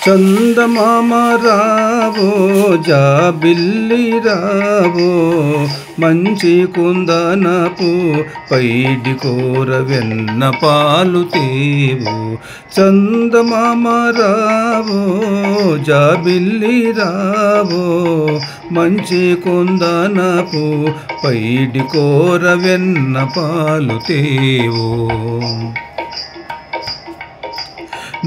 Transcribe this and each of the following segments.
చందమామ రావో జాబిల్లి రావో మంచి కుందనపు పైడి కూర వెన్న పాలు తేవో. చందమామ రావో జాబిల్లి రావో మంచి కుందనపు పైడి కూర వెన్న పాలు తేవో.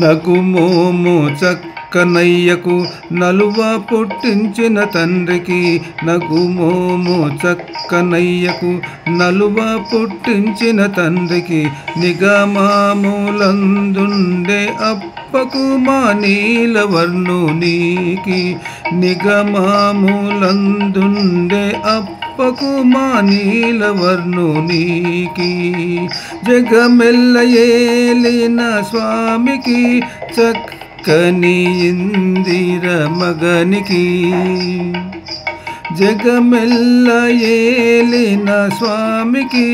నగుమోము చక్కనయ్యకు నలువ పుట్టించిన తండ్రికి, నగుమోము చక్కనయ్యకు నలువ పుట్టించిన తండ్రికి, నిగమాములందుండే అప్పకు మా నీలవర్ణునికి, నిగమాములందుండే అప్పకు మా నీలవర్ణునికి, జగమెల్ల ఏలిన స్వామికి చక్కని ఇందిర మగనికి, జగమెల్ల ఏలిన స్వామికి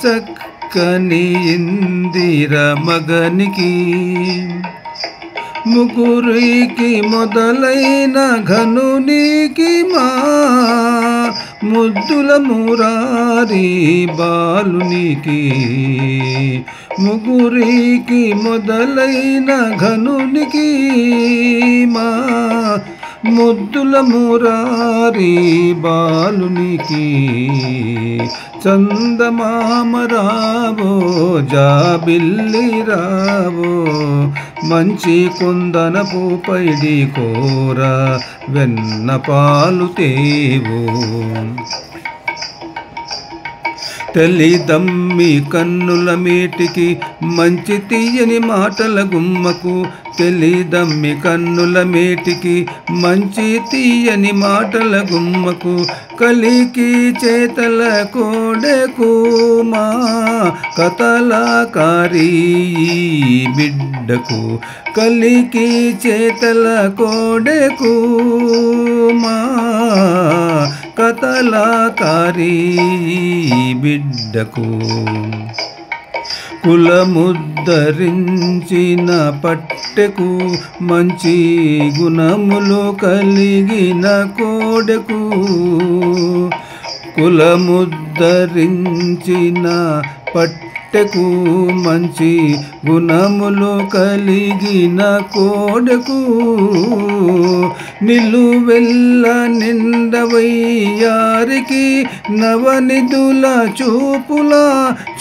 చక్కని ఇందిర మగనికి, ముగ్గురికి మొదలైన ఘనునికి మా ముద్దుల మురారి బాలునికి, ముగ్గురికి మొదలైన ఘనునికి మా ముద్దుల మురారి బాలునికి, చందమామ రావో జాబిల్లి రావో మంచి కుందనపు పైడి కూర వెన్న పాలు తేవో. తెల్లిదమ్మి కన్నుల మీటికి మంచి తీయని మాటల గుమ్మకు, తెల్లిదమ్మి కన్నుల మేటికి మంచి తీయని మాటల గుమ్మకు, కలికి చేతల కోడెకు మా కతలాకారి బిడ్డకు, కలికి చేతల కోడెకు మా కతలాకారి బిడ్డకు, కులముద్ధరించిన పట్టెకు మంచి గుణములు కలిగిన కోడెకు, కులముద్ధరించిన పట్టెకు మంచి గుణములు కలిగిన కోడెకు, నిలువెల్ల నిండవయ్యారికి నవనిధుల చూపుల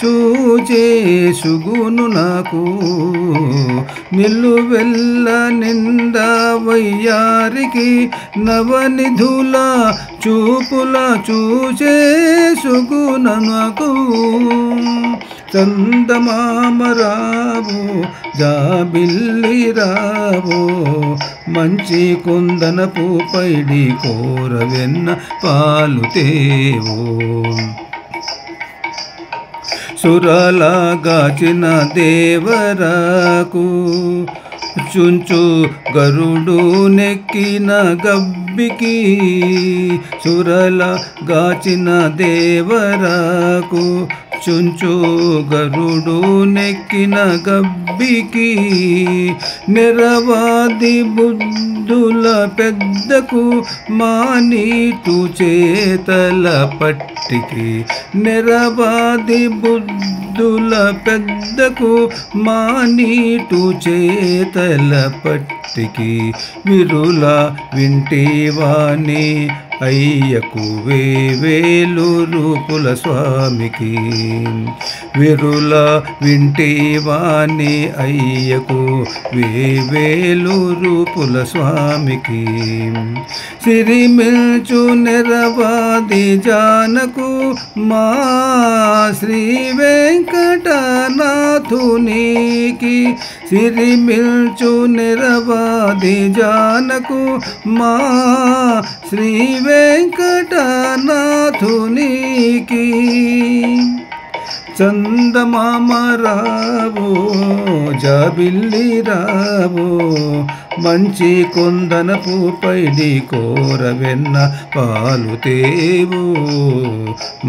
చూచే సుగును నాకు, నిలువెల్ల నిండవయ్యారికి నవనిధుల చూపుల చూచే సుగుణ నాకు, చందమామ రావో జాబిల్లి రావో మంచి కుందనపు పైడి కూర వెన్న పాలు తేవో. సురలాగాచిన దేవరకు చుంచు గరుడు నెక్కిన గబ్బికి, సురలాగాచిన దేవరకు చుంచు గరుడు నెక్కిన గబ్బికి, నిరవాది బుద్ధుల పెద్దకు మానీటు చేతల పట్టికి, నిరవాది బుద్ధుల పెద్దకు మానీటు చేతల పట్టికి, విరుల వింటివాణి అయ్యకు వేవేలు రూపుల స్వామికి, విరుల వింటివాణి అయ్యకు వేవేలు రూపుల స్వామికి, సిరిమిల్చు నెరవాది జానకు మా శ్రీ వెంకటనాథునికి, సిరిమిల్చు నెరవాది జానకు మా శ్రీ వెంకటనాథునికి, చందమామ రావో జాబిల్లి రావో మంచి కుందనపు పైడి కూర వెన్న పాలు తేవో,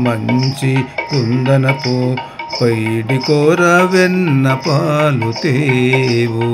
మంచి కుందనపు పైడి కోర వెన్న పాలు తేవు.